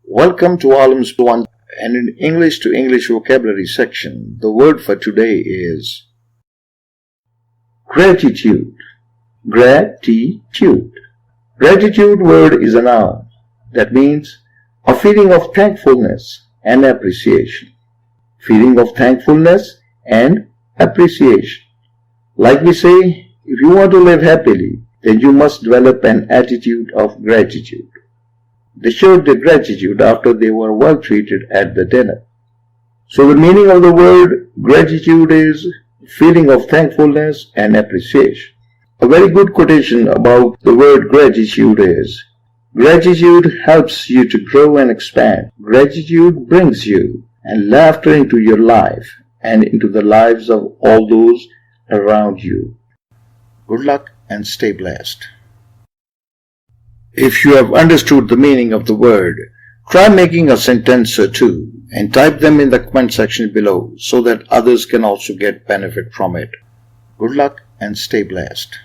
Welcome to Alim's One, and in English to English vocabulary section, the word for today is gratitude. Gratitude. Gratitude word is a noun. That means a feeling of thankfulness and appreciation. Feeling of thankfulness and appreciation. Like we say, if you want to live happily, then you must develop an attitude of gratitude. They showed their gratitude after they were well treated at the dinner. So the meaning of the word gratitude is feeling of thankfulness and appreciation. A very good quotation about the word gratitude is, gratitude helps you to grow and expand. Gratitude brings you and laughter into your life and into the lives of all those around you. Good luck and stay blessed. If you have understood the meaning of the word, try making a sentence or two and type them in the comment section below so that others can also get benefit from it. Good luck and stay blessed.